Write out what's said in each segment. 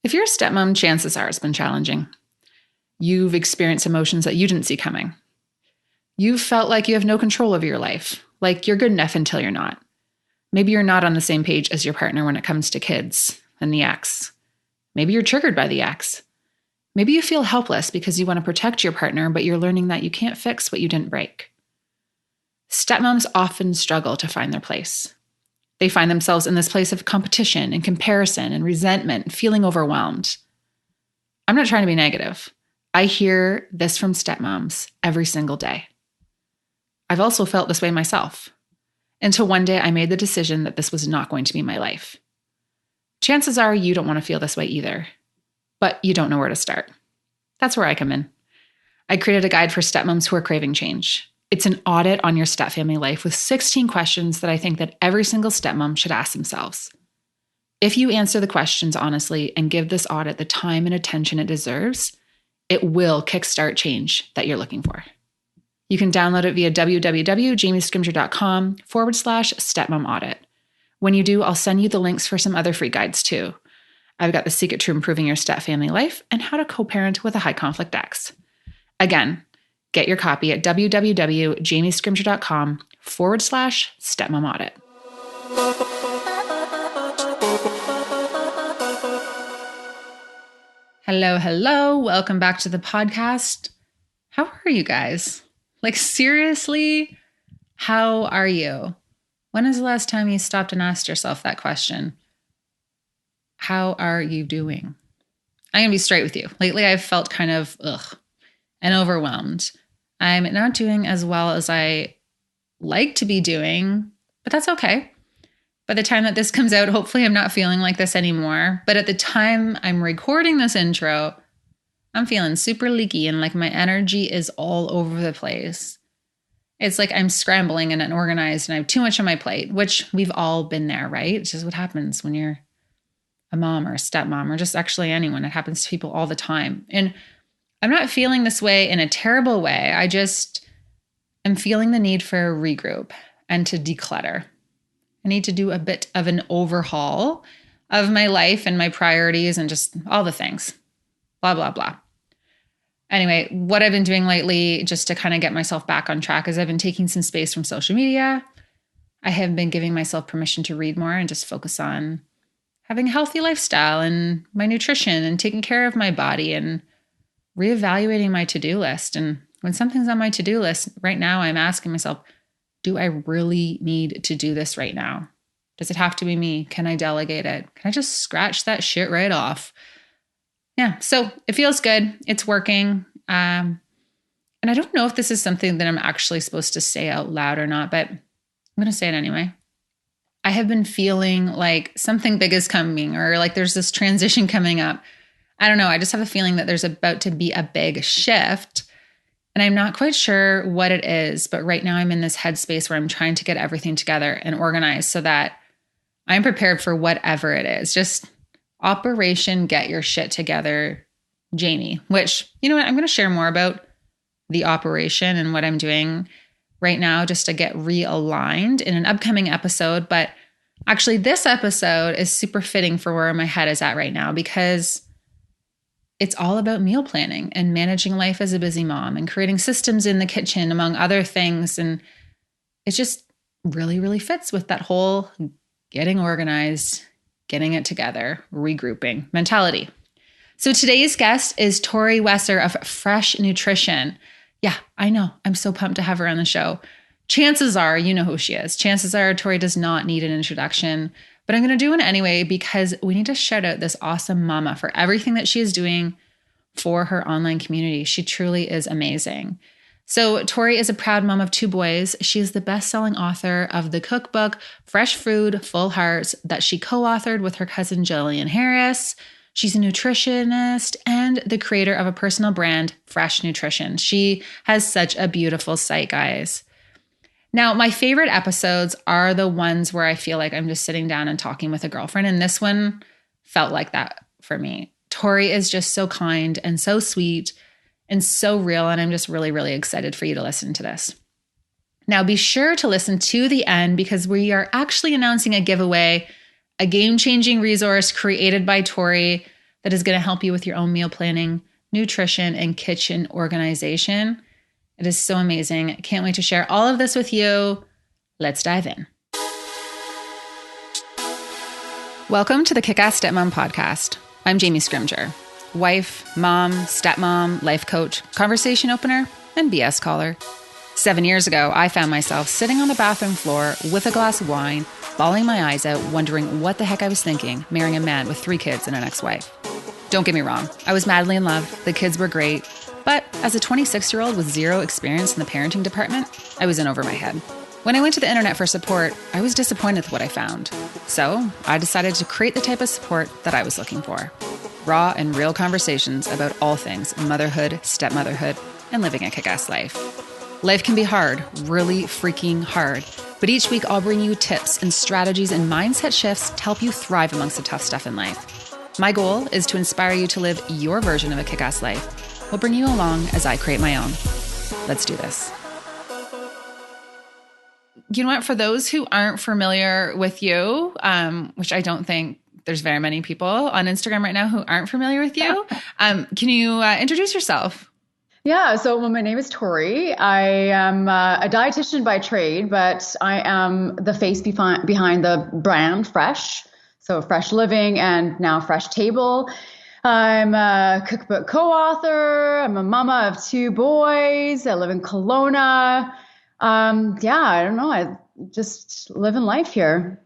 If you're a stepmom, chances are it's been challenging. You've experienced emotions that you didn't see coming. You've felt like you have no control over your life, like you're good enough until you're not. Maybe you're not on the same page as your partner when it comes to kids and the ex. Maybe you're triggered by the ex. Maybe you feel helpless because you want to protect your partner, but you're learning that you can't fix what you didn't break. Stepmoms often struggle to find their place. They find themselves in this place of competition and comparison and resentment and feeling overwhelmed. I'm not trying to be negative. I hear this from stepmoms every single day. I've also felt this way myself, until one day I made the decision that this was not going to be my life. Chances are you don't want to feel this way either, but you don't know where to start. That's where I come in. I created a guide for stepmoms who are craving change. It's an audit on your stepfamily life with 16 questions that I think that every single stepmom should ask themselves. If you answer the questions honestly and give this audit the time and attention it deserves, it will kickstart change that you're looking for. You can download it via www.jamiescrimger.com/stepmom audit. When you do, I'll send you the links for some other free guides too. I've got the secret to improving your stepfamily life and how to co-parent with a high conflict ex. Again, get your copy at www.jamiescrimger.com/stepmom audit. Hello. Welcome back to the podcast. How are you guys? Like, seriously, how are you? When is the last time you stopped and asked yourself that question? How are you doing? I'm going to be straight with you. Lately, I've felt kind of and overwhelmed. I'm not doing as well as I like to be doing, but that's okay. By the time that this comes out, hopefully I'm not feeling like this anymore. But at the time I'm recording this intro, I'm feeling super leaky and like my energy is all over the place. It's like I'm scrambling and unorganized and I have too much on my plate, which we've all been there, right? It's just what happens when you're a mom or a stepmom or just actually anyone. It happens to people all the time. And I'm not feeling this way in a terrible way. I just am feeling the need for a regroup and to declutter. I need to do a bit of an overhaul of my life and my priorities and just all the things. Blah, blah, blah. Anyway, what I've been doing lately just to kind of get myself back on track is I've been taking some space from social media. I have been giving myself permission to read more and just focus on having a healthy lifestyle and my nutrition and taking care of my body and reevaluating my to-do list. And when something's on my to-do list right now, I'm asking myself, do I really need to do this right now? Does it have to be me? Can I delegate it? Can I just scratch that shit right off? Yeah, so it feels good. It's working. And I don't know if this is something that I'm actually supposed to say out loud or not, but I'm going to say it anyway. I have been feeling like something big is coming or like there's this transition coming up. I don't know. I just have a feeling that there's about to be a big shift. And I'm not quite sure what it is, but right now I'm in this headspace where I'm trying to get everything together and organized so that I'm prepared for whatever it is. Just Operation Get Your Shit Together, Jamie, which, you know what, I'm going to share more about the operation and what I'm doing right now just to get realigned in an upcoming episode. But actually, this episode is super fitting for where my head is at right now because it's all about meal planning and managing life as a busy mom and creating systems in the kitchen, among other things. And it just really, really fits with that whole getting organized, getting it together, regrouping mentality. So today's guest is Tori Wesszer of Fraiche Nutrition. Yeah, I know. I'm so pumped to have her on the show. Chances are you know who she is. Chances are Tori does not need an introduction, but I'm going to do one anyway because we need to shout out this awesome mama for everything that she is doing for her online community. She truly is amazing. So Tori is a proud mom of 2 boys. She is the best-selling author of the cookbook, Fresh Food, Full Hearts, that she co-authored with her cousin Jillian Harris. She's a nutritionist and the creator of a personal brand, Fraiche Nutrition. She has such a beautiful site, guys. Now, my favorite episodes are the ones where I feel like I'm just sitting down and talking with a girlfriend, and this one felt like that for me. Tori is just so kind and so sweet and so real, and I'm just really, really excited for you to listen to this. Now, be sure to listen to the end because we are actually announcing a giveaway, a game-changing resource created by Tori that is going to help you with your own meal planning, nutrition, and kitchen organization. It is so amazing. Can't wait to share all of this with you. Let's dive in. Welcome to the Kick-Ass Stepmom podcast. I'm Jamie Scrimger, wife, mom, stepmom, life coach, conversation opener, and BS caller. 7 years ago, I found myself sitting on the bathroom floor with a glass of wine, bawling my eyes out, wondering what the heck I was thinking, marrying a man with 3 kids and an ex-wife. Don't get me wrong, I was madly in love, the kids were great, but as a 26-year-old with zero experience in the parenting department, I was in over my head. When I went to the internet for support, I was disappointed with what I found. So I decided to create the type of support that I was looking for. Raw and real conversations about all things motherhood, stepmotherhood, and living a kick-ass life. Life can be hard, really freaking hard. But each week I'll bring you tips and strategies and mindset shifts to help you thrive amongst the tough stuff in life. My goal is to inspire you to live your version of a kick-ass life. We'll bring you along as I create my own. Let's do this. You know what? For those who aren't familiar with you, which I don't think there's very many people on Instagram right now who aren't familiar with you, can you introduce yourself? Yeah, so my name is Tori. I am a dietitian by trade, but I am the face behind the brand Fraiche. So Fraiche Living and now Fraiche Table. I'm a cookbook co-author. I'm a mama of 2 boys. I live in Kelowna. I don't know. I just living life here.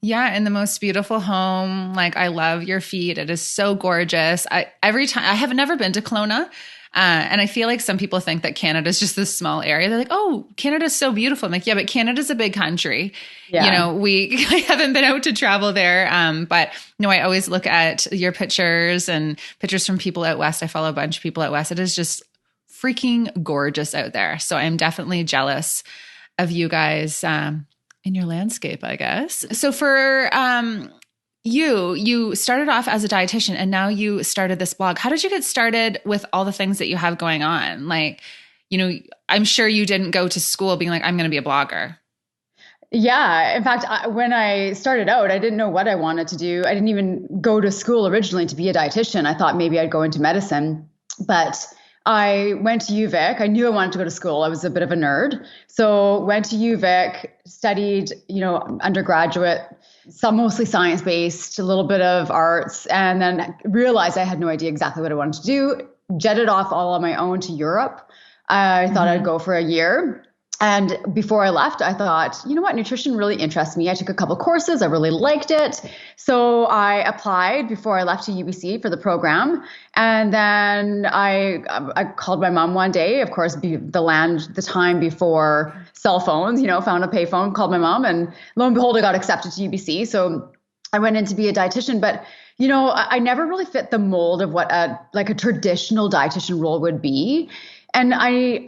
Yeah, in the most beautiful home. Like, I love your feed. It is so gorgeous. I have never been to Kelowna. And I feel like some people think that Canada is just this small area. They're like, oh, Canada's so beautiful. I'm like, yeah, but Canada's a big country. Yeah. You know, I haven't been out to travel there. But no, I always look at your pictures and pictures from people out west. I follow a bunch of people out west. It is just freaking gorgeous out there. So I'm definitely jealous of you guys in your landscape, I guess. So for you started off as a dietitian and now you started this blog. How did you get started with all the things that you have going on? Like, you know, I'm sure you didn't go to school being like, I'm going to be a blogger. Yeah. In fact, when I started out, I didn't know what I wanted to do. I didn't even go to school originally to be a dietitian. I thought maybe I'd go into medicine, but I went to UVic. I knew I wanted to go to school. I was a bit of a nerd. So went to UVic, studied, undergraduate, some mostly science-based, a little bit of arts, and then realized I had no idea exactly what I wanted to do. Jetted off all on my own to Europe. I thought I'd go for a year. And before I left, I thought, you know what, nutrition really interests me. I took a couple courses. I really liked it. So I applied before I left to UBC for the program. And then I called my mom one day, of course, the time before cell phones, found a payphone, called my mom, and lo and behold, I got accepted to UBC. So I went in to be a dietitian, but I never really fit the mold of what a traditional dietitian role would be. And I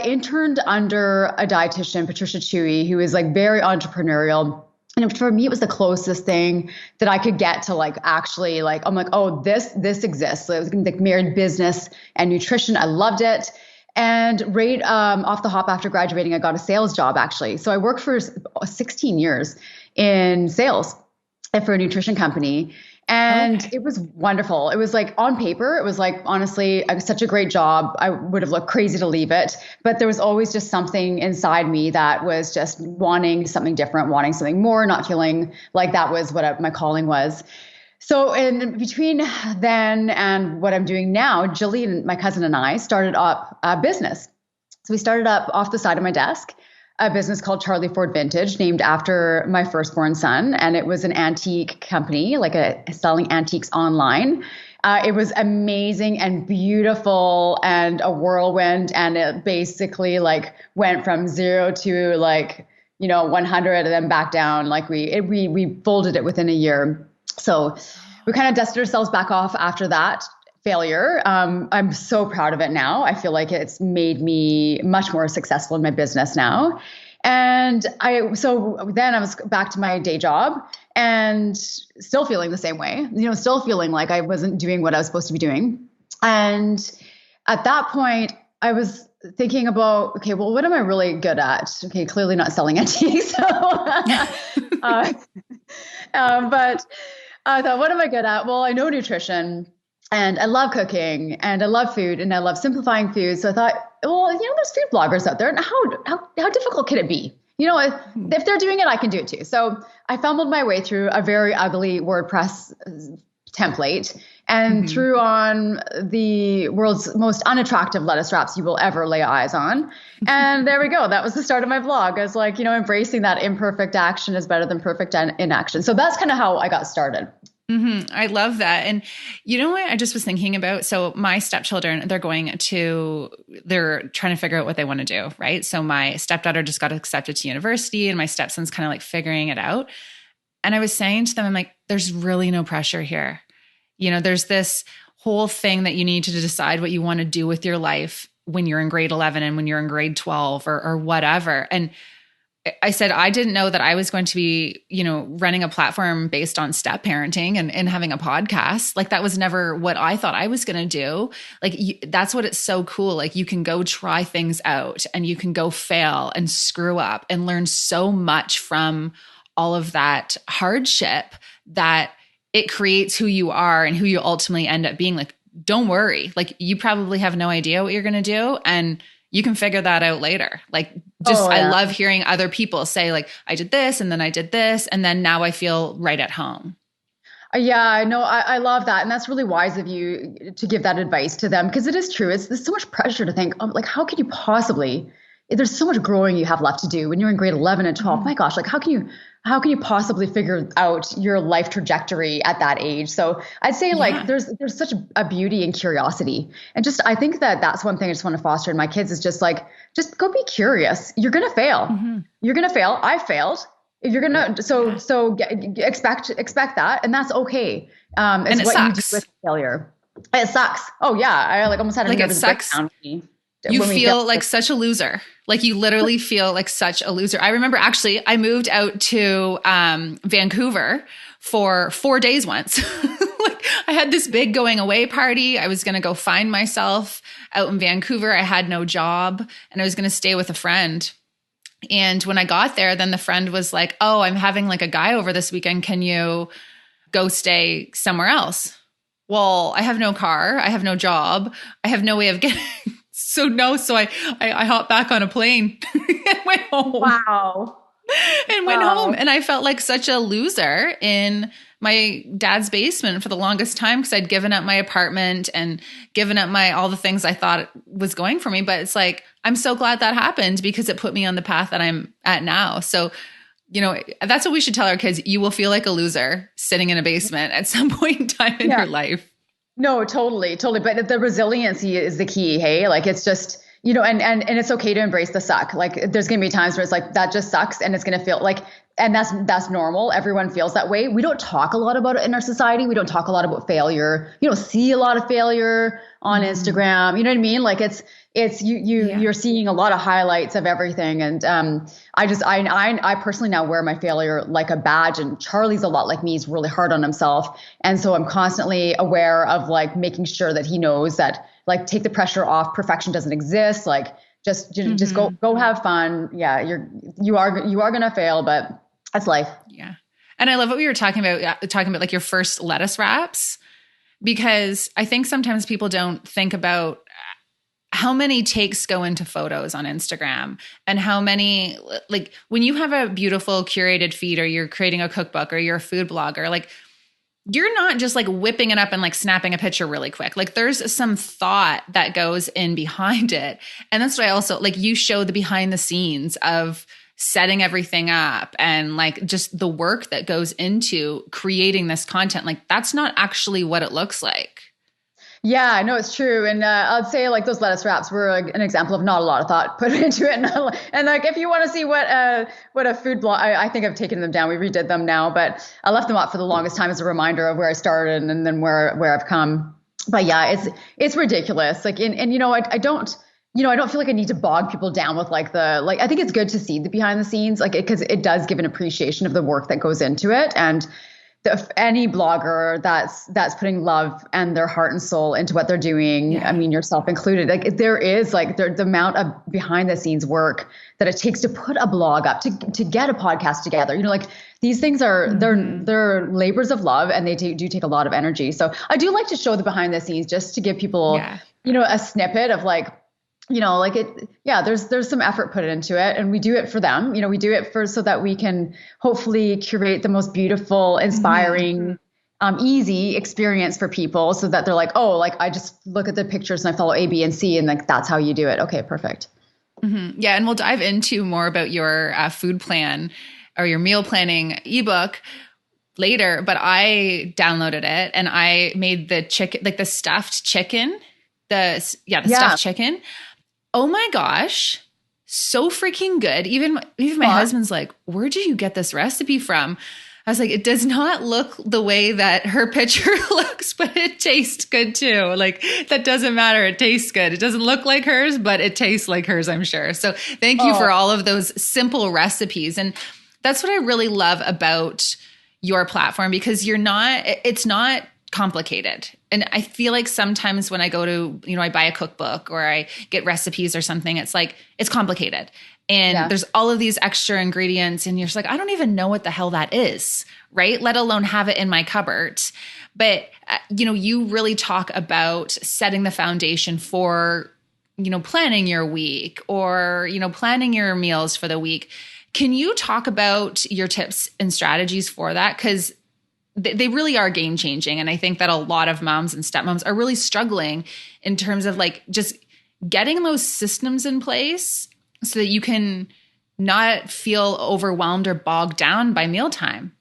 interned under a dietitian, Patricia Chewy, who is very entrepreneurial. And for me, it was the closest thing that I could get to actually I'm like, oh, this exists. So it was married business and nutrition. I loved it. And right off the hop after graduating, I got a sales job actually. So I worked for 16 years in sales for a nutrition company. And It was wonderful. It was on paper, it was honestly, it was such a great job. I would have looked crazy to leave it, but there was always just something inside me that was just wanting something different, wanting something more, not feeling like that was what my calling was. So in between then and what I'm doing now, Jillian, my cousin, and I started up a business. So we started up off the side of my desk a business called Charlie Ford Vintage, named after my firstborn son. And it was an antique company, selling antiques online. It was amazing and beautiful and a whirlwind. And it basically went from 0 to 100 and then back down. We folded it within a year. So we kind of dusted ourselves back off after that failure. I'm so proud of it now. I feel like it's made me much more successful in my business now. And so then I was back to my day job and still feeling the same way, still feeling like I wasn't doing what I was supposed to be doing. And at that point I was thinking about, okay, well, what am I really good at? Okay, clearly not selling antiques. So, but I thought, what am I good at? Well, I know nutrition and I love cooking and I love food and I love simplifying food. So I thought, well, there's food bloggers out there, and how difficult can it be? If they're doing it, I can do it too. So I fumbled my way through a very ugly WordPress template and threw on the world's most unattractive lettuce wraps you will ever lay eyes on. And there we go. That was the start of my blog. I was like, embracing that imperfect action is better than perfect inaction. So that's kind of how I got started. I love that. And you know what I just was thinking about? So my stepchildren, they're trying to figure out what they want to do, right? So my stepdaughter just got accepted to university and my stepson's kind of like figuring it out. And I was saying to them, I'm like, there's really no pressure here. There's this whole thing that you need to decide what you want to do with your life when you're in grade 11 and when you're in grade 12 or whatever. And I said, I didn't know that I was going to be, running a platform based on step parenting and having a podcast. Like that was never what I thought I was going to do. Like that's what it's so cool. Like you can go try things out and you can go fail and screw up and learn so much from all of that hardship that it creates who you are and who you ultimately end up being. Like, don't worry. Like you probably have no idea what you're going to do. And you can figure that out later. Like I love hearing other people say like, I did this and then I did this. And then now I feel right at home. Yeah, no, I love that. And that's really wise of you to give that advice to them, because it is true. There's so much pressure to think, like, how could you possibly, there's so much growing you have left to do when you're in grade 11 and 12. My gosh, like how can you possibly figure out your life trajectory at that age? So I'd say like there's such a beauty in curiosity. And I think that's one thing I just want to foster in my kids is just go be curious. You're going to fail. You're going to fail. I failed. If you're going to, so expect that. And that's okay. It's what sucks. You do with failure. It sucks. Oh yeah. I almost had a nervous breakdown. You feel like such a loser. Like you literally feel like such a loser. I remember actually I moved out to Vancouver for 4 days once. Like I had this big going away party. I was going to go find myself out in Vancouver. I had no job and I was going to stay with a friend. And when I got there, then the friend was like, oh, I'm having like a guy over this weekend. Can you go stay somewhere else? Well, I have no car. I have no job. I have no way of getting... So I hopped back on a plane and went home. Wow. And went home. And I felt like such a loser in my dad's basement for the longest time because I'd given up my apartment and given up all the things I thought was going for me. But it's like, I'm so glad that happened because it put me on the path that I'm at now. So, that's what we should tell our kids. You will feel like a loser sitting in a basement at some point in time in your life. No, totally. But the resiliency is the key. Hey, like it's just, and it's okay to embrace the suck. Like there's going to be times where it's like, that just sucks. And it's going to feel like, and that's normal. Everyone feels that way. We don't talk a lot about it in our society. We don't talk a lot about failure. You don't see a lot of failure on Instagram. You know what I mean? Like you're seeing a lot of highlights of everything. And I personally now wear my failure like a badge, and Charlie's a lot like me. He's really hard on himself. And so I'm constantly aware of like making sure that he knows that like take the pressure off. Perfection doesn't exist. Like just go have fun. Yeah. You are going to fail, but that's life. Yeah. And I love what we were talking about like your first lettuce wraps, because I think sometimes people don't think about how many takes go into photos on Instagram and how many, like when you have a beautiful curated feed or you're creating a cookbook or you're a food blogger, like you're not just like whipping it up and like snapping a picture really quick. Like there's some thought that goes in behind it. And that's why I also like you show the behind the scenes of setting everything up and like just the work that goes into creating this content. Like that's not actually what it looks like. Yeah, no, it's true. And I'd say like those lettuce wraps were an example of not a lot of thought put into it. And like, if you want to see what a food blog, I think I've taken them down. We redid them now, but I left them up for the longest time as a reminder of where I started and then where I've come. But yeah, it's ridiculous. Like, I don't feel like I need to bog people down with I think it's good to see the behind the scenes, like, because it does give an appreciation of the work that goes into it. And any blogger that's putting love and their heart and soul into what they're doing. Yeah. I mean, yourself included. Like there is like the amount of behind the scenes work that it takes to put a blog up, to get a podcast together. Like these things are they're labors of love, and they do take a lot of energy. So I do like to show the behind the scenes just to give people, a snippet of like, there's some effort put into it, and we do it for them. We do it so that we can hopefully curate the most beautiful, inspiring, easy experience for people, so that they're like, oh, like I just look at the pictures and I follow A, B, and C, and like, that's how you do it. Okay, perfect. Mm-hmm. Yeah. And we'll dive into more about your food plan or your meal planning ebook later, but I downloaded it and I made the chicken, like the stuffed chicken, stuffed chicken. Oh my gosh, so freaking good. Even my husband's like, where did you get this recipe from? I was like, it does not look the way that her picture looks, but it tastes good too. Like that doesn't matter. It tastes good. It doesn't look like hers, but it tastes like hers, I'm sure. So thank you for all of those simple recipes. And that's what I really love about your platform, because it's not complicated. And I feel like sometimes when I go to, I buy a cookbook or I get recipes or something, it's like, it's complicated. And there's all of these extra ingredients and you're just like, I don't even know what the hell that is, right? Let alone have it in my cupboard. But, you really talk about setting the foundation for, planning your week or, planning your meals for the week. Can you talk about your tips and strategies for that? Because they really are game changing. And I think that a lot of moms and stepmoms are really struggling in terms of like just getting those systems in place so that you can not feel overwhelmed or bogged down by mealtime.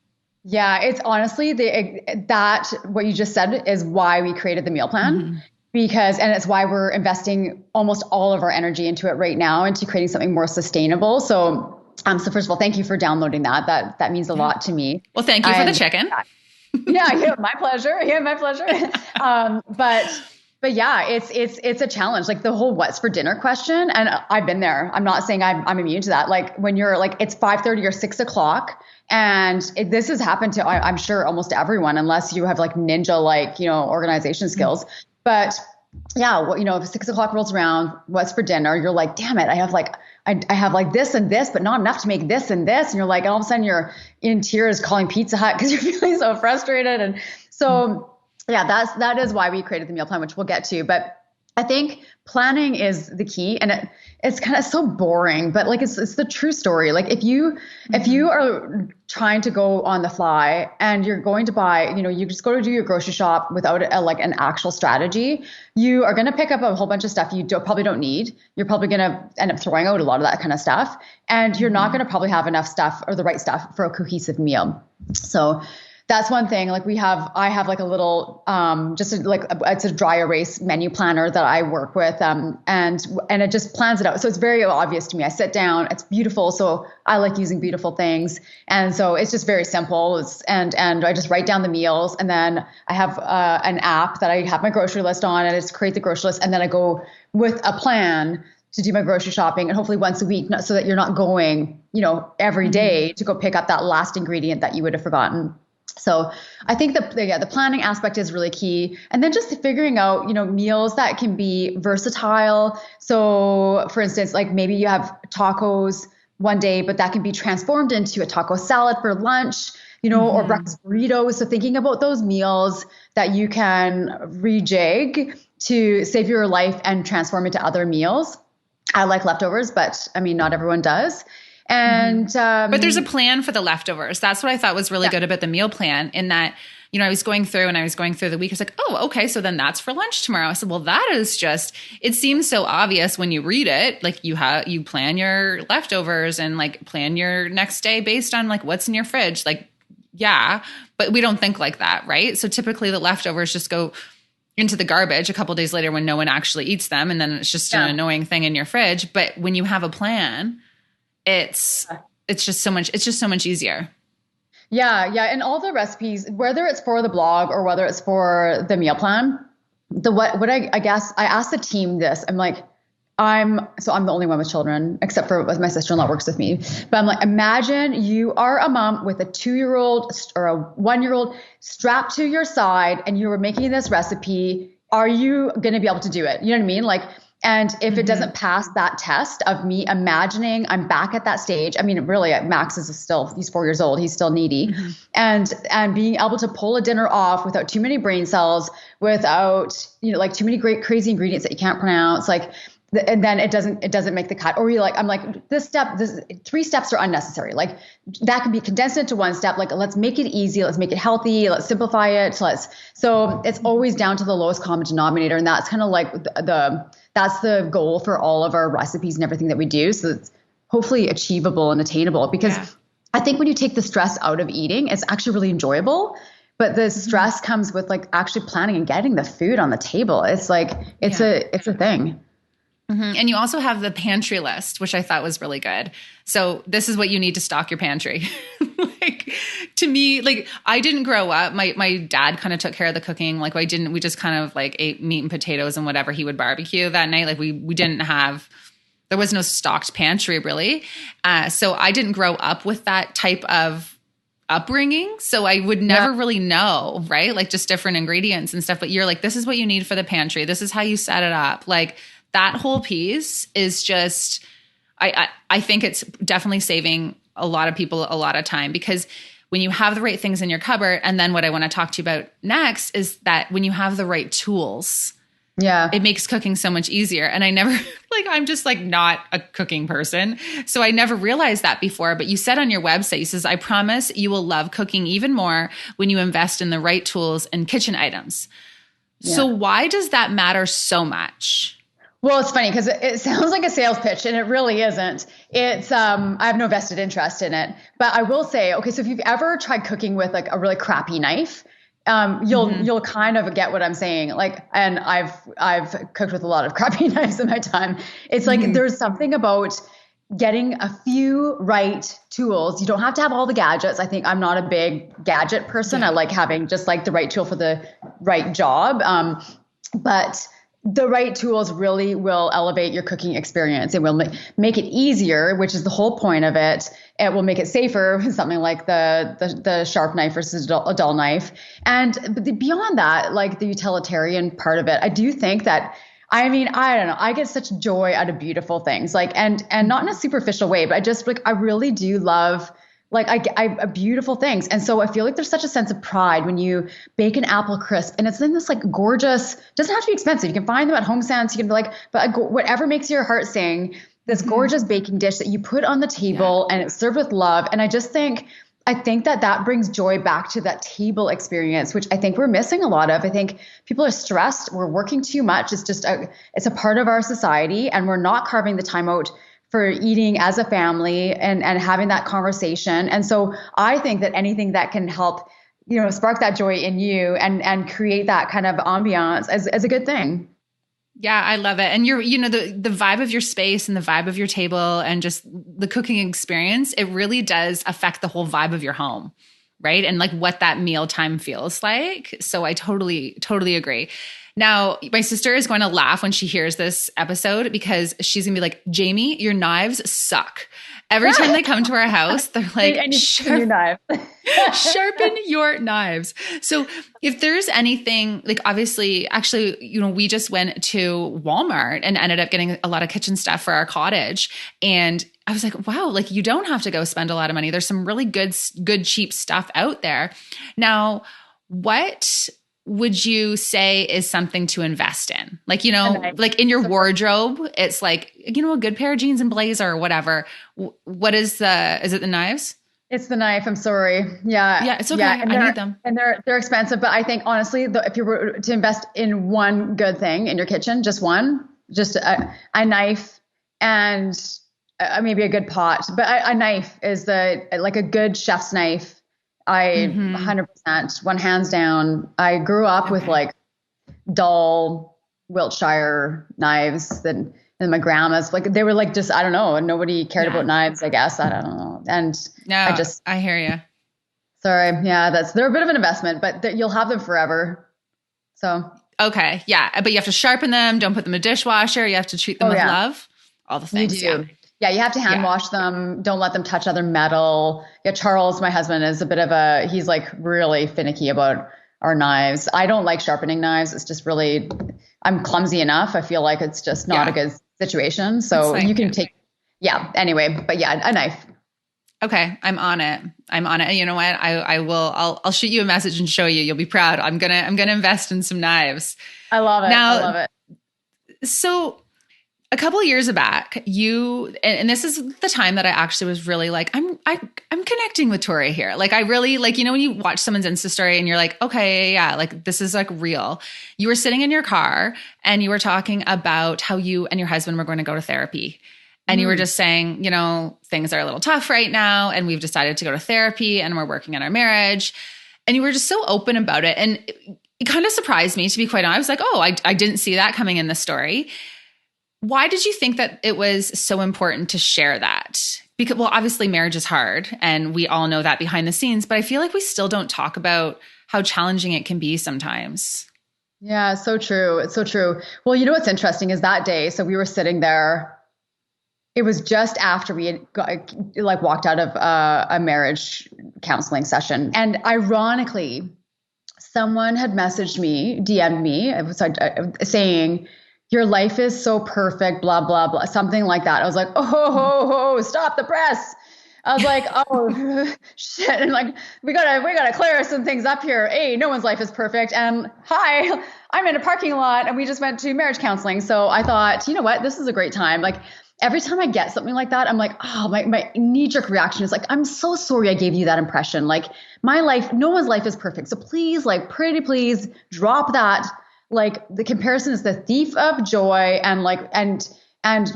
Yeah, it's honestly that what you just said is why we created the meal plan. And it's why we're investing almost all of our energy into it right now, into creating something more sustainable. So first of all, thank you for downloading that. That means a lot to me. Well, thank you for the chicken. Yeah, my pleasure. Yeah, my pleasure. But yeah, it's a challenge. Like the whole what's for dinner question. And I've been there. I'm not saying I'm immune to that. Like when you're like, it's 5:30 or 6:00 and this has happened to, I'm sure almost everyone, unless you have like ninja, organization skills. But yeah, well, if 6:00 rolls around, what's for dinner? You're like, damn it. I have like this and this, but not enough to make this and this. And you're like, all of a sudden you're in tears calling Pizza Hut because you're feeling so frustrated. And so, that is why we created the meal plan, which we'll get to. But I think planning is the key, and it's kind of so boring, but like it's the true story. Like if you are trying to go on the fly and you're going to buy, you just go to do your grocery shop without an actual strategy, you are going to pick up a whole bunch of stuff you probably don't need. You're probably going to end up throwing out a lot of that kind of stuff, and you're not going to probably have enough stuff or the right stuff for a cohesive meal. So that's one thing. Like I have like a little, it's a dry erase menu planner that I work with. And it just plans it out. So it's very obvious to me. I sit down, it's beautiful. So I like using beautiful things. And so it's just very simple. And I just write down the meals, and then I have an app that I have my grocery list on, and I just create the grocery list. And then I go with a plan to do my grocery shopping, and hopefully once a week, so that you're not going, every day to go pick up that last ingredient that you would have forgotten. So I think the planning aspect is really key. And then just figuring out, meals that can be versatile. So for instance, like maybe you have tacos one day, but that can be transformed into a taco salad for lunch, or breakfast burritos. So thinking about those meals that you can rejig to save your life and transform into other meals. I like leftovers, but I mean, not everyone does. And but there's a plan for the leftovers. That's what I thought was really good about the meal plan, in that, I was going through the week. I was like, oh, okay, so then that's for lunch tomorrow. I said, well, that is just, it seems so obvious when you read it. Like you plan your leftovers and like plan your next day based on like what's in your fridge. Like, yeah, but we don't think like that, right? So typically the leftovers just go into the garbage a couple of days later when no one actually eats them, and then it's just an annoying thing in your fridge. But when you have a plan, it's just so much easier. Yeah. And all the recipes, whether it's for the blog or whether it's for the meal plan, what I guess I asked the team this, I'm like, I'm the only one with children, except for my sister-in-law works with me. But I'm like, imagine you are a mom with a 2-year-old or a 1-year-old strapped to your side, and you were making this recipe. Are you going to be able to do it? You know what I mean? Like, and if it doesn't pass that test of me imagining I'm back at that stage, I mean, really, Max is still, he's 4 years old. He's still needy. And being able to pull a dinner off without too many brain cells, without, like too many great, crazy ingredients that you can't pronounce, like, and then it doesn't make the cut. Or I'm like, this 3 steps are unnecessary. Like that can be condensed into 1 step. Like, let's make it easy. Let's make it healthy. Let's simplify it. So it's always down to the lowest common denominator. And that's kind of like that's the goal for all of our recipes and everything that we do. So it's hopefully achievable and attainable, because I think when you take the stress out of eating, it's actually really enjoyable. But the stress comes with like actually planning and getting the food on the table. It's like, it's a thing. And you also have the pantry list, which I thought was really good. So this is what you need to stock your pantry. Like, to me, like, I didn't grow up. My dad kind of took care of the cooking. Like, we just kind of like ate meat and potatoes and whatever he would barbecue that night. Like we didn't have, there was no stocked pantry really. So I didn't grow up with that type of upbringing. So I would never really know, right? Like just different ingredients and stuff. But you're like, this is what you need for the pantry. This is how you set it up. Like, that whole piece is just, I think it's definitely saving a lot of people a lot of time, because when you have the right things in your cupboard, and then what I want to talk to you about next is that when you have the right tools, it makes cooking so much easier. And I never, like, I'm just like not a cooking person. So I never realized that before. But you said on your website, you says, I promise you will love cooking even more when you invest in the right tools and kitchen items. Yeah. So why does that matter so much? Well, it's funny because it sounds like a sales pitch, and it really isn't. It's I have no vested interest in it, but I will say, okay, so if you've ever tried cooking with like a really crappy knife, you'll kind of get what I'm saying. Like, and I've cooked with a lot of crappy knives in my time. It's like there's something about getting a few right tools. You don't have to have all the gadgets. I think I'm not a big gadget person. I like having just like the right tool for the right job. But the right tools really will elevate your cooking experience. It will make it easier, which is the whole point of it. It will make it safer, something like the sharp knife versus a dull knife. And beyond that, like the utilitarian part of it, I do think that, I mean, I don't know, I get such joy out of beautiful things, like, and not in a superficial way, but I just like, I really do love, like, I beautiful things. And so I feel like there's such a sense of pride when you bake an apple crisp, and it's in this like gorgeous, doesn't have to be expensive. You can find them at Home Sense. You can be like, but whatever makes your heart sing, this gorgeous baking dish that you put on the table and it's served with love. And I think that brings joy back to that table experience, which I think we're missing a lot of. I think people are stressed. We're working too much. It's just it's a part of our society, and we're not carving the time out for eating as a family and having that conversation. And so I think that anything that can help, spark that joy in you and create that kind of ambiance is a good thing. Yeah, I love it. And the vibe of your space and the vibe of your table and just the cooking experience, it really does affect the whole vibe of your home, right? And like what that mealtime feels like. So I totally, totally agree. Now, my sister is going to laugh when she hears this episode, because she's going to be like, Jamie, your knives suck. Every time they come to our house, they're like, sharpen your knives. So if there's anything, like, obviously, actually, we just went to Walmart and ended up getting a lot of kitchen stuff for our cottage. And I was like, wow, like, you don't have to go spend a lot of money. There's some really good, cheap stuff out there. Now, what would you say is something to invest in? Like, like in your wardrobe, it's like, a good pair of jeans and blazer or whatever. What is it the knives? It's the knife. I'm sorry. Yeah. Yeah, it's okay. Yeah, I need them. And they're expensive. But I think honestly, if you were to invest in one good thing in your kitchen, just a knife and maybe a good pot, but a knife is like a good chef's knife. 100%, one hands down. I grew up with like dull Wiltshire knives and my grandma's, like, they were like, just, I don't know. Nobody cared about knives, I guess. I don't know. And no, I hear you. Sorry. Yeah. They're a bit of an investment, but you'll have them forever. So Okay. Yeah. But you have to sharpen them. Don't put them in a dishwasher. You have to treat them Oh with yeah, love. All the you things. Yeah. do. Yeah, you have to hand Yeah. wash them. Don't let them touch other metal. Yeah, Charles, my husband, is a bit of he's like really finicky about our knives. I don't like sharpening knives. It's just really, I'm clumsy enough. I feel like it's just not a Yeah. good situation. It's So like, you can yeah. take, yeah, anyway, but yeah, a knife. Okay. I'm on it. I'm on it. And you know what? I will, I'll shoot you a message and show you. You'll be proud. I'm going to invest in some knives. I love it. I Now, love it. so a couple of years back, and this is the time that I actually was really like, I'm connecting with Tori here. Like I really like, when you watch someone's Insta story and you're like, okay, yeah, like this is like real. You were sitting in your car and you were talking about how you and your husband were going to go to therapy. And you were just saying, things are a little tough right now. And we've decided to go to therapy and we're working on our marriage. And you were just so open about it. And it kind of surprised me, to be quite honest. I was like, oh, I didn't see that coming in the story. Why did you think that it was so important to share that? Because, well, obviously marriage is hard and we all know that behind the scenes, but I feel like we still don't talk about how challenging it can be sometimes. Yeah, so true. It's so true. Well, what's interesting is that day, so we were sitting there. It was just after we had walked out of a marriage counseling session. And ironically, someone had messaged me, DM'd me, saying, your life is so perfect, blah, blah, blah, something like that. I was like, oh, stop the press. I was like, oh, shit. And like, we gotta clear some things up here. Hey, no one's life is perfect. And hi, I'm in a parking lot and we just went to marriage counseling. So I thought, you know what, this is a great time. Like every time I get something like that, I'm like, oh, my knee-jerk reaction is like, I'm so sorry I gave you that impression. Like my life, no one's life is perfect. So please, like, pretty please drop that. Like the comparison is the thief of joy, and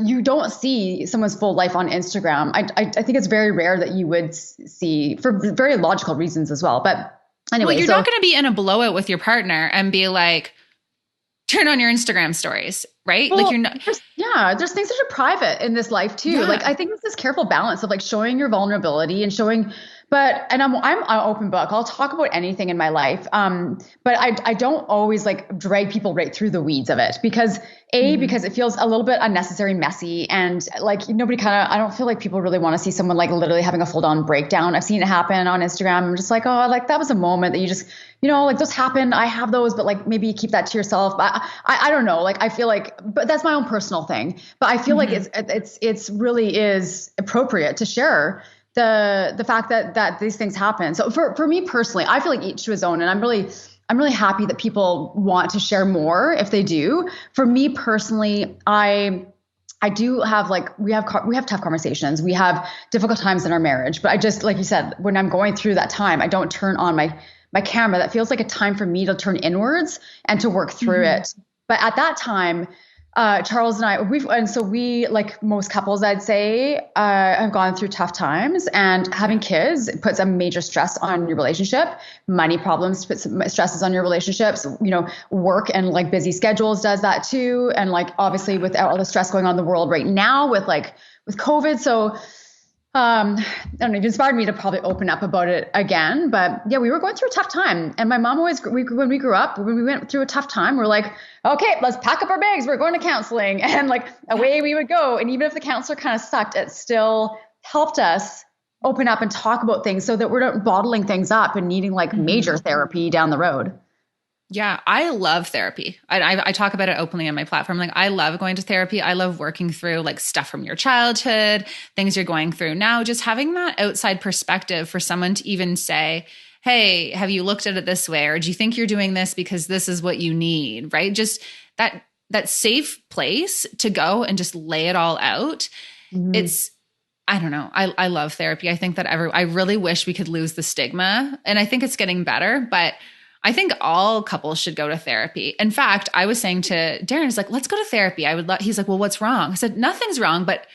you don't see someone's full life on Instagram. I think it's very rare that you would see, for very logical reasons as well. But anyway, well, you're not going to be in a blowout with your partner and be like, turn on your Instagram stories, right? Well, like you're not. there's things that are private in this life too. Yeah. Like I think it's this careful balance of like showing your vulnerability and showing, and I'm an open book. I'll talk about anything in my life. But I don't always like drag people right through the weeds of it because because it feels a little bit unnecessary, messy, and like I don't feel like people really want to see someone like literally having a full on breakdown. I've seen it happen on Instagram. I'm just like, oh, like that was a moment that you just, like those happen. I have those, but like maybe you keep that to yourself. I don't know. Like I feel like, but that's my own personal thing. But I feel like it's really is appropriate to share the fact that these things happen. So for me personally, I feel like each to his own, and I'm really happy that people want to share more if they do. For me personally, I do have we have tough conversations. We have difficult times in our marriage, but I just, like you said, when I'm going through that time, I don't turn on my camera. That feels like a time for me to turn inwards and to work through it. But at that time, Charles and I, we, like most couples, I'd say, have gone through tough times, and having kids puts a major stress on your relationship. Money problems puts stresses on your relationships. Work and like busy schedules does that too. And like, obviously with all the stress going on in the world right now with COVID. So, I don't know, it inspired me to probably open up about it again. But yeah, we were going through a tough time. And my mom always, when we grew up, when we went through a tough time, we're like, okay, let's pack up our bags. We're going to counseling. And like away we would go. And even if the counselor kind of sucked, it still helped us open up and talk about things so that we're not bottling things up and needing like major therapy down the road. Yeah, I love therapy. I talk about it openly on my platform. Like I love going to therapy. I love working through like stuff from your childhood, things you're going through now, just having that outside perspective for someone to even say, hey, have you looked at it this way? Or do you think you're doing this because this is what you need, right? Just that safe place to go and just lay it all out. It's, I don't know. I love therapy. I think that I really wish we could lose the stigma, and I think it's getting better, but I think all couples should go to therapy. In fact, I was saying to Darren, he's like, let's go to therapy. He's like, well, what's wrong? I said, nothing's wrong, but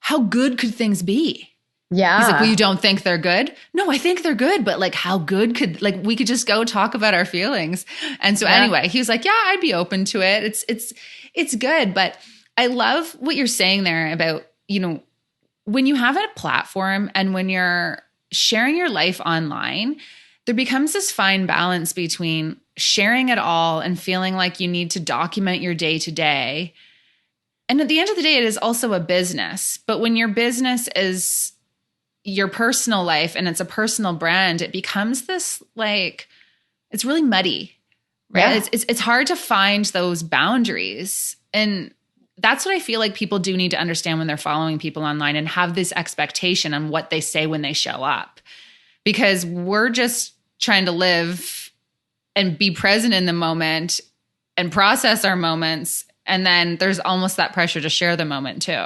how good could things be? Yeah. He's like, well, you don't think they're good? No, I think they're good, but like how good we could just go talk about our feelings. And so anyway, he was like, yeah, I'd be open to it. It's good. But I love what you're saying there about, when you have a platform and when you're sharing your life online, there becomes this fine balance between sharing it all and feeling like you need to document your day to day. And at the end of the day, it is also a business. But when your business is your personal life and it's a personal brand, it becomes this like, it's really muddy, right? Yeah. It's hard to find those boundaries. And that's what I feel like people do need to understand when they're following people online and have this expectation on what they say when they show up. Because we're just trying to live and be present in the moment and process our moments. And then there's almost that pressure to share the moment too.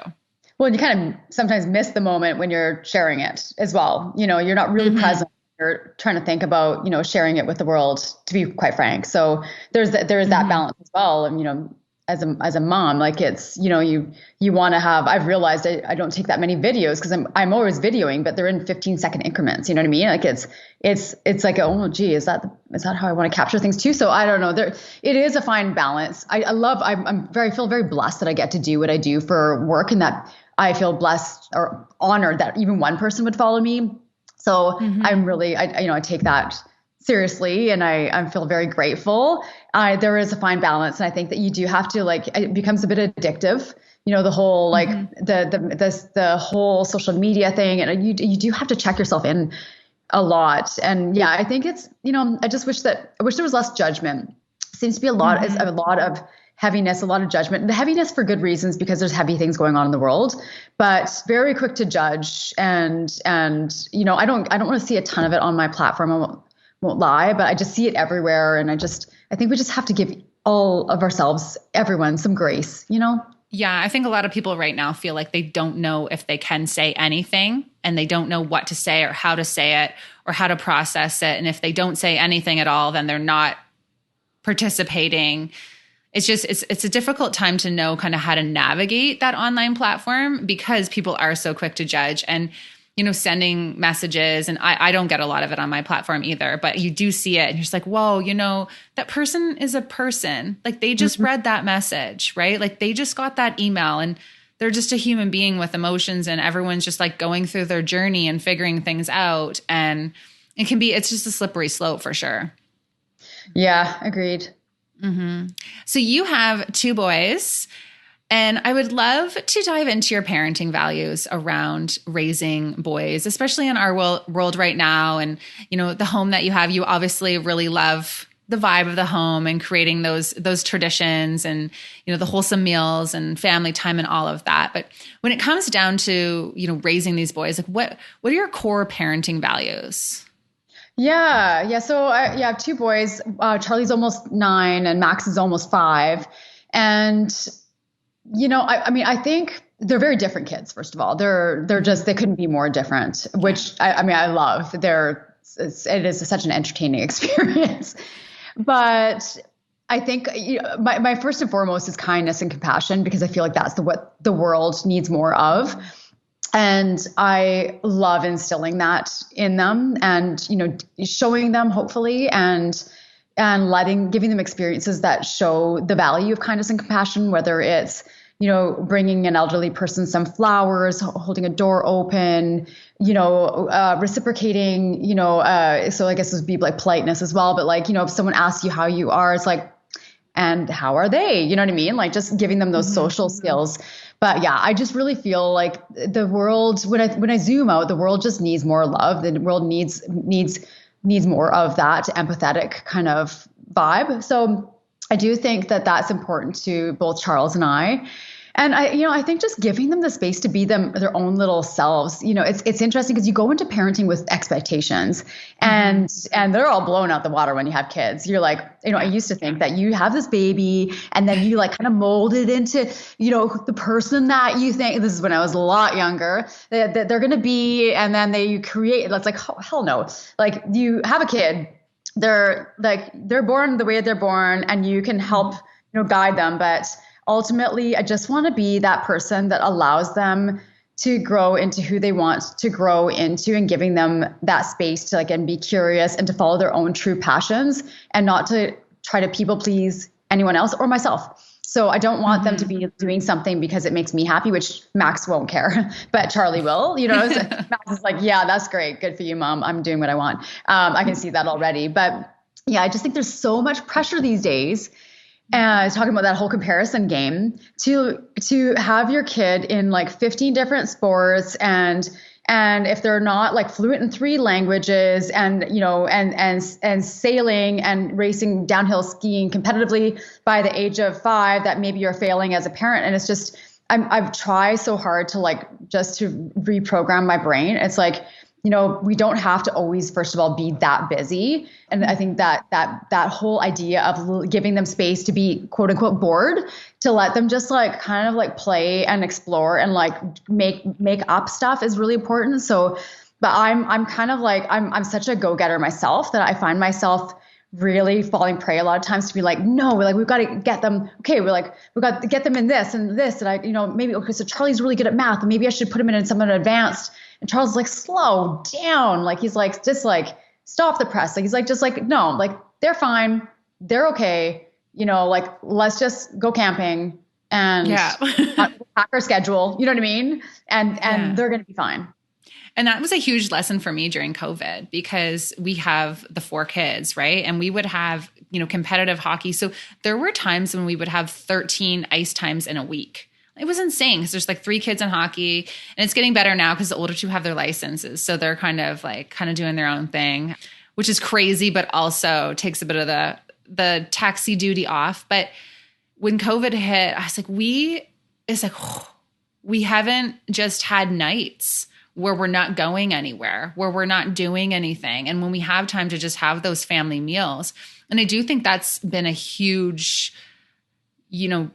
Well, you kind of sometimes miss the moment when you're sharing it as well. You know, you're not really present. You're trying to think about, you know, sharing it with the world, to be quite frank. So there is that balance as well. And, you know, as a mom, like it's, you know, you want to have, I've realized I don't take that many videos because I'm always videoing, but they're in 15-second increments. You know what I mean? Like it's like, oh, gee, is that how I want to capture things too? So I don't know, it is a fine balance. I'm feel very blessed that I get to do what I do for work, and that I feel blessed or honored that even one person would follow me. So I'm really, I take that seriously, and I feel very grateful. There is a fine balance, and I think that you do have to, like, it becomes a bit addictive, you know, the whole like the whole social media thing, and you do have to check yourself in a lot. And yeah, I think it's, you know, I wish there was less judgment. Seems to be a lot of heaviness, a lot of judgment, the heaviness for good reasons, because there's heavy things going on in the world, but very quick to judge. And, you know, I don't want to see a ton of it on my platform. I won't lie, but I just see it everywhere. And I think we just have to give all of ourselves, everyone, some grace, you know? Yeah. I think a lot of people right now feel like they don't know if they can say anything, and they don't know what to say or how to say it or how to process it. And if they don't say anything at all, then they're not participating. It's just, it's a difficult time to know kind of how to navigate that online platform, because people are so quick to judge and, you know, sending messages. And I don't get a lot of it on my platform either, but you do see it and you're just like, whoa, you know, that person is a person. Like they just read that message, right? Like they just got that email, and they're just a human being with emotions, and everyone's just like going through their journey and figuring things out. And it's just a slippery slope for sure. Yeah, agreed. So you have 2 boys, and I would love to dive into your parenting values around raising boys, especially in our world right now. And, you know, the home that you have, you obviously really love the vibe of the home and creating those traditions and, you know, the wholesome meals and family time and all of that. But when it comes down to, you know, raising these boys, like what are your core parenting values? Yeah. So I have 2 boys. Charlie's almost 9 and Max is almost 5. And, you know, I think they're very different kids. First of all, they couldn't be more different, which I love. It is such an entertaining experience, but I think, you know, my first and foremost is kindness and compassion, because I feel like that's what the world needs more of. And I love instilling that in them, and, you know, showing them hopefully and giving them experiences that show the value of kindness and compassion, whether it's, you know, bringing an elderly person some flowers, holding a door open, you know, reciprocating, you know, so I guess this would be like politeness as well. But like, you know, if someone asks you how you are, it's like, and how are they? You know what I mean? Like just giving them those social skills. But yeah, I just really feel like the world, when I zoom out, the world just needs more love. The world needs more of that empathetic kind of vibe. So I do think that that's important to both Charles and I. And I think just giving them the space to be their own little selves. You know, it's interesting because you go into parenting with expectations, and they're all blown out the water when you have kids. You're like, you know, I used to think that you have this baby and then you like kind of mold it into, you know, the person that you think, this is when I was a lot younger, that they're going to be, and then you create, it's like, hell no. Like you have a kid, they're born the way they're born, and you can help, you know, guide them. But ultimately, I just want to be that person that allows them to grow into who they want to grow into, and giving them that space to like, and be curious and to follow their own true passions, and not to try to people please anyone else or myself. So I don't want them to be doing something because it makes me happy, which Max won't care, but Charlie will, you know. Max is like, yeah, that's great. Good for you, Mom. I'm doing what I want. I can see that already. But yeah, I just think there's so much pressure these days. Talking about that whole comparison game to have your kid in like 15 different sports, and if they're not like fluent in 3 languages, and and sailing and racing downhill skiing competitively by the age of 5, that maybe you're failing as a parent. And it's just I've tried so hard to like just to reprogram my brain. It's like, we don't have to always, first of all, be that busy. And I think that whole idea of giving them space to be quote unquote bored, to let them just like kind of like play and explore and like make up stuff is really important. So, but I'm kind of like, I'm such a go-getter myself that I find myself really falling prey a lot of times to be like, no, we're like, we've got to get them. Okay. We've got to get them in this and this. And maybe, okay, so Charlie's really good at math, and maybe I should put him in something advanced. And Charles is like, slow down. Like, he's like, just like, stop the press. Like, he's like, just like, no, like, they're fine. They're okay. Like, let's just go camping and pack our schedule. You know what I mean? And they're going to be fine. And that was a huge lesson for me during COVID, because we have the 4 kids, right? And we would have, competitive hockey. So there were times when we would have 13 ice times in a week. It was insane, because there's like 3 kids in hockey, and it's getting better now because the older 2 have their licenses. So they're kind of doing their own thing, which is crazy, but also takes a bit of the taxi duty off. But when COVID hit, I was like, we haven't just had nights where we're not going anywhere, where we're not doing anything. And when we have time to just have those family meals. And I do think that's been a huge,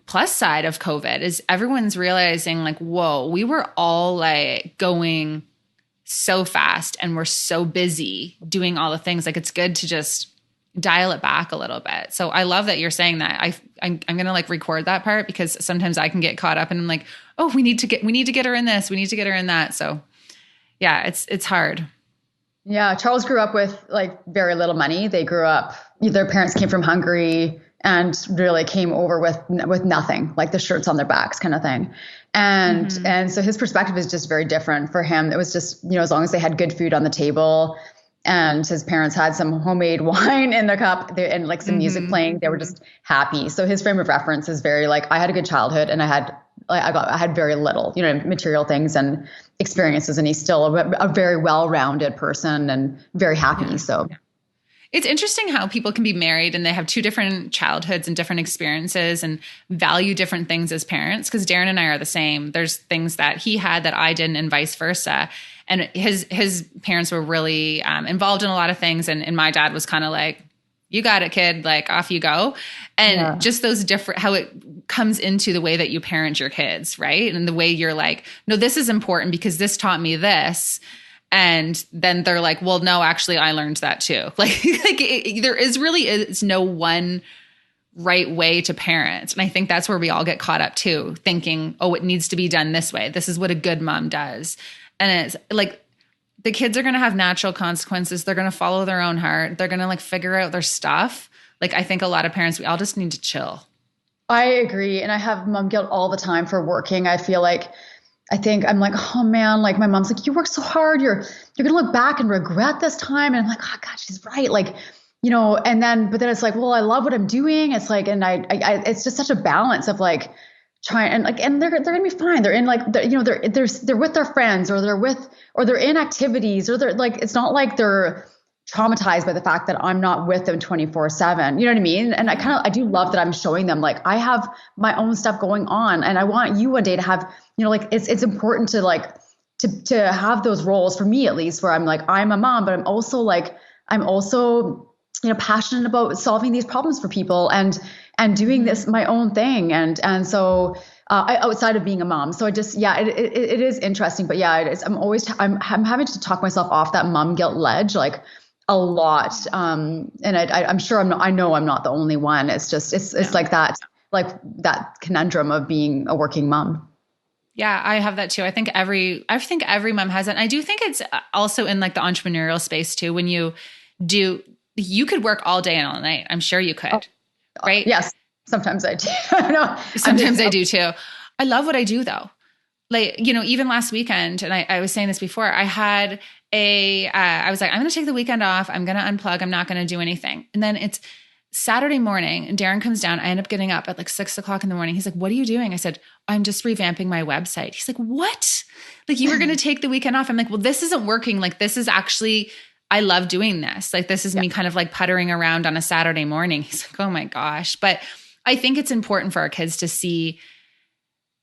plus side of COVID, is everyone's realizing like, whoa, we were all like going so fast and we're so busy doing all the things. Like, it's good to just dial it back a little bit. So I love that you're saying that. I'm going to like record that part, because sometimes I can get caught up and I'm like, oh, we need to get her in this. We need to get her in that. So yeah, it's hard. Yeah. Charles grew up with like very little money. They grew up, their parents came from Hungary and really came over with nothing, like the shirts on their backs kind of thing. And so his perspective is just very different. For him, it was just, as long as they had good food on the table and his parents had some homemade wine in their cup and like some music playing, they were just happy. So his frame of reference is very like, I had a good childhood and I had very little, material things and experiences. And he's still a very well-rounded person and very happy. Yeah. So it's interesting how people can be married and they have 2 different childhoods and different experiences and value different things as parents. Because Darren and I are the same. There's things that he had that I didn't, and vice versa. And his parents were really involved in a lot of things. And my dad was kind of like, you got it, kid, like off you go. And just those different, how it comes into the way that you parent your kids, right? And the way you're like, no, this is important because this taught me this. And then they're like, well, no, actually I learned that too. There is no one right way to parent. And I think that's where we all get caught up too, thinking, oh, it needs to be done this way. This is what a good mom does. And it's like, the kids are going to have natural consequences. They're going to follow their own heart. They're going to like figure out their stuff. Like, I think a lot of parents, we all just need to chill. I agree. And I have mom guilt all the time for working. I think I'm like, oh man, like my mom's like, you work so hard. You're going to look back and regret this time. And I'm like, oh God, she's right. Like, but then it's like, well, I love what I'm doing. It's like, and I it's just such a balance of like trying and they're going to be fine. They're in like, they're with their friends or they're in activities or they're like, it's not like they're traumatized by the fact that I'm not with them 24/7. You know what I mean? And I do love that I'm showing them like I have my own stuff going on and I want you one day to have, like it's important to like to have those roles for me, at least, where I'm like, I'm a mom, but I'm also passionate about solving these problems for people and doing this my own thing. And so outside of being a mom. So it is interesting, but yeah, it is. I'm having to talk myself off that mom guilt ledge, like a lot. And I'm sure I know I'm not the only one. It's just, it's like that conundrum of being a working mom. Yeah, I have that too. I think every mom has it. And I do think it's also in like the entrepreneurial space too. When you could work all day and all night. I'm sure you could, right? Yes. Sometimes I do. Sometimes I do too. I love what I do though. like, even last weekend, and I was saying this before, I had I was like, I'm going to take the weekend off. I'm going to unplug. I'm not going to do anything. And then it's Saturday morning and Darren comes down. I end up getting up at like 6:00 in the morning. He's like, what are you doing? I said, I'm just revamping my website. He's like, what? Like, you were going to take the weekend off. I'm like, well, this isn't working. Like, this is actually, I love doing this. Like, this is me kind of like puttering around on a Saturday morning. He's like, oh my gosh. But I think it's important for our kids to see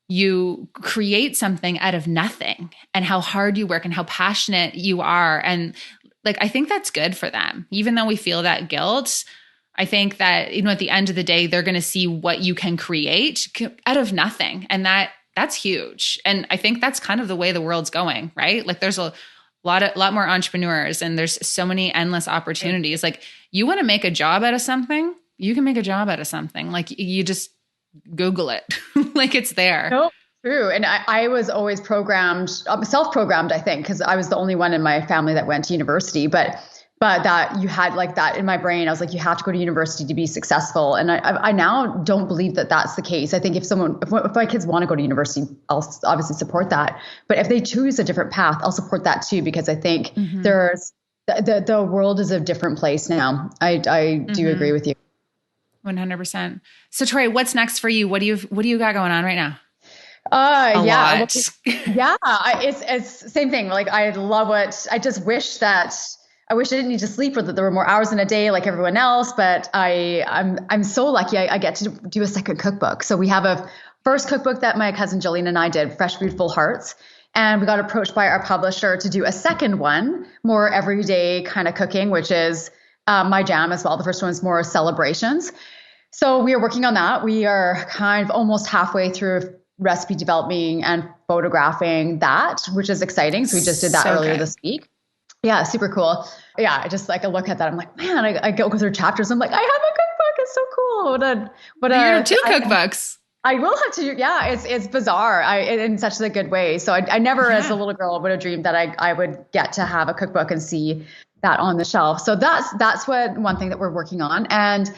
you create something out of nothing and how hard you work and how passionate you are. And like, I think that's good for them. Even though we feel that guilt, I think that, at the end of the day, they're going to see what you can create out of nothing. And that's huge. And I think that's kind of the way the world's going, right? Like, there's a lot more entrepreneurs and there's so many endless opportunities. Like, you want to make a job out of something, you can make a job out of something. Like, you just Google it. Like, it's there. No, true. And I was always programmed, self-programmed, I think, because I was the only one in my family that went to university. But that you had like that in my brain, I was like, you have to go to university to be successful. And I now don't believe that that's the case. I think if my kids want to go to university, I'll obviously support that. But if they choose a different path, I'll support that too, because I think there's the world is a different place now. I do agree with you. 100%. So Tori, what's next for you? What do you got going on right now? Yeah. It's same thing. Like, I love I just wish that I didn't need to sleep, or that there were more hours in a day like everyone else. But I'm so lucky I get to do a second cookbook. So we have a first cookbook that my cousin Jillian and I did, Fresh Food, Full Hearts. And we got approached by our publisher to do a second one, more everyday kind of cooking, which is my jam as well. The first one is more celebrations. So we are working on that. We are kind of almost halfway through recipe developing and photographing that, which is exciting. So we just did that earlier this week. Yeah, super cool. Yeah, I just like, I look at that, I'm like, man, I go through chapters. I'm like, I have a cookbook. It's so cool. You have two cookbooks. I will have to. Yeah, it's bizarre. In such a good way. So I never, as a little girl, would have dreamed that I would get to have a cookbook and see that on the shelf. So that's one thing that we're working on. And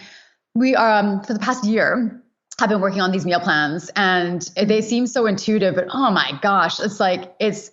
we for the past year, have been working on these meal plans, and they seem so intuitive, but oh my gosh, it's like, it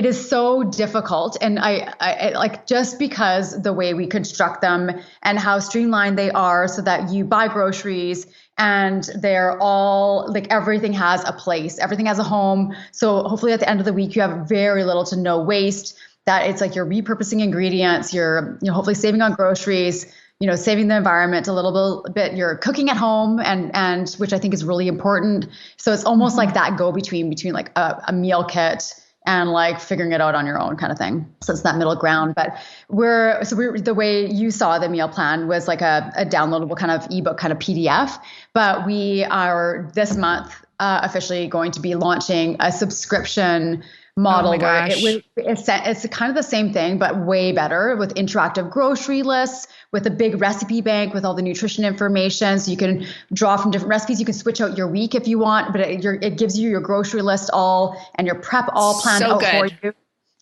is so difficult. And I like, just because the way we construct them and how streamlined they are, so that you buy groceries and they're all like, everything has a place, everything has a home. So hopefully at the end of the week, you have very little to no waste, that it's like you're repurposing ingredients, you're hopefully saving on groceries, saving the environment a little bit. You're cooking at home, and which I think is really important. So it's almost like that go between like a meal kit and like figuring it out on your own kind of thing. So it's that middle ground. But we're the way you saw the meal plan was like a downloadable kind of ebook, kind of PDF. But we are this month officially going to be launching a subscription model where it's kind of the same thing, but way better, with interactive grocery lists, with a big recipe bank, with all the nutrition information. So you can draw from different recipes. You can switch out your week if you want, but it gives you your grocery list all and your prep all planned out for you.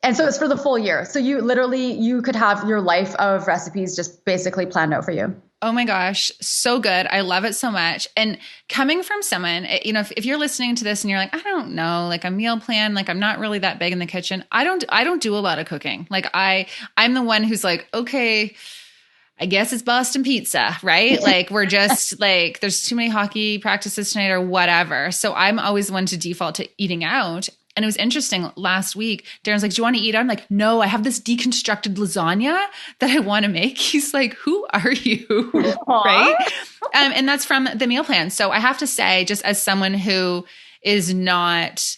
And so it's for the full year. So you could have your life of recipes just basically planned out for you. Oh my gosh, so good. I love it so much. And coming from someone, if you're listening to this and you're like, I don't know, like a meal plan, like I'm not really that big in the kitchen. I don't do a lot of cooking. Like I'm the one who's like, okay, I guess it's Boston pizza, right? Like we're just like, there's too many hockey practices tonight or whatever. So I'm always the one to default to eating out. And it was interesting last week, Darren's like, do you want to eat? I'm like, no, I have this deconstructed lasagna that I want to make. He's like, who are you? Right. And that's from the meal plan. So I have to say, just as someone who is not,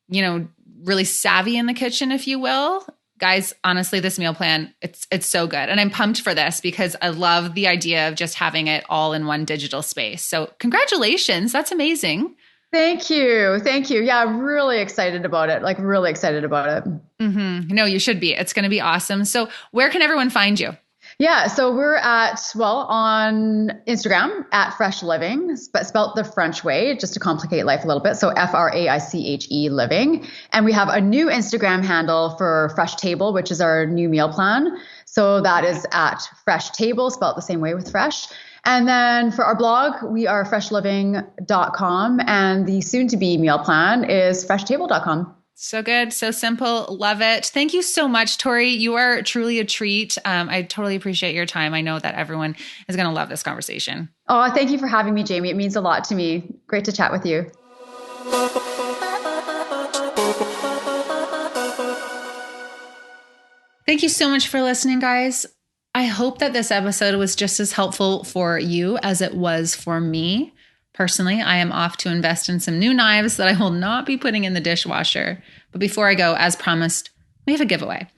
really savvy in the kitchen, if you will, guys, honestly, this meal plan, it's so good. And I'm pumped for this because I love the idea of just having it all in one digital space. So congratulations. That's amazing. Thank you. Yeah, I'm really excited about it. Like really excited about it. Mm-hmm. No, you should be. It's going to be awesome. So where can everyone find you? Yeah. So we're on Instagram at Fraiche Living, but spelt the French way, just to complicate life a little bit. So FRAICHE Living. And we have a new Instagram handle for Fresh Table, which is our new meal plan. So that is at Fresh Table, spelled the same way with fresh. And then for our blog, we are fraicheliving.com, and the soon-to-be meal plan is fraichetible.com. So good. So simple. Love it. Thank you so much, Tori. You are truly a treat. I totally appreciate your time. I know that everyone is going to love this conversation. Oh, thank you for having me, Jamie. It means a lot to me. Great to chat with you. Thank you so much for listening, guys. I hope that this episode was just as helpful for you as it was for me. Personally, I am off to invest in some new knives that I will not be putting in the dishwasher. But before I go, as promised, we have a giveaway.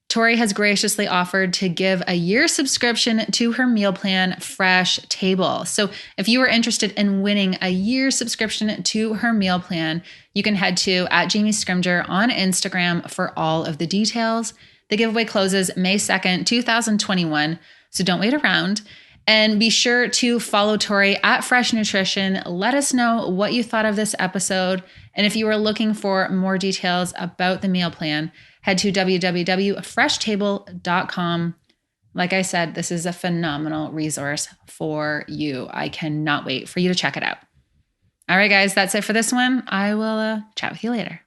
Tori has graciously offered to give a year subscription to her meal plan, Fraiche Table. So if you are interested in winning a year subscription to her meal plan, you can head to @JamieScrimger on Instagram for all of the details. The giveaway closes May 2nd, 2021, so don't wait around. And be sure to follow Tori at Fresh Nutrition. Let us know what you thought of this episode. And if you are looking for more details about the meal plan, head to www.fraichetible.com. Like I said, this is a phenomenal resource for you. I cannot wait for you to check it out. All right, guys, that's it for this one. I will chat with you later.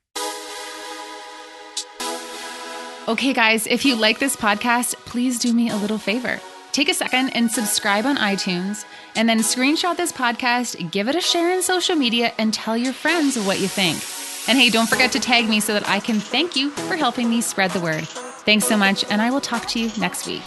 Okay, guys, if you like this podcast, please do me a little favor. Take a second and subscribe on iTunes, and then screenshot this podcast, give it a share in social media, and tell your friends what you think. And hey, don't forget to tag me so that I can thank you for helping me spread the word. Thanks so much, and I will talk to you next week.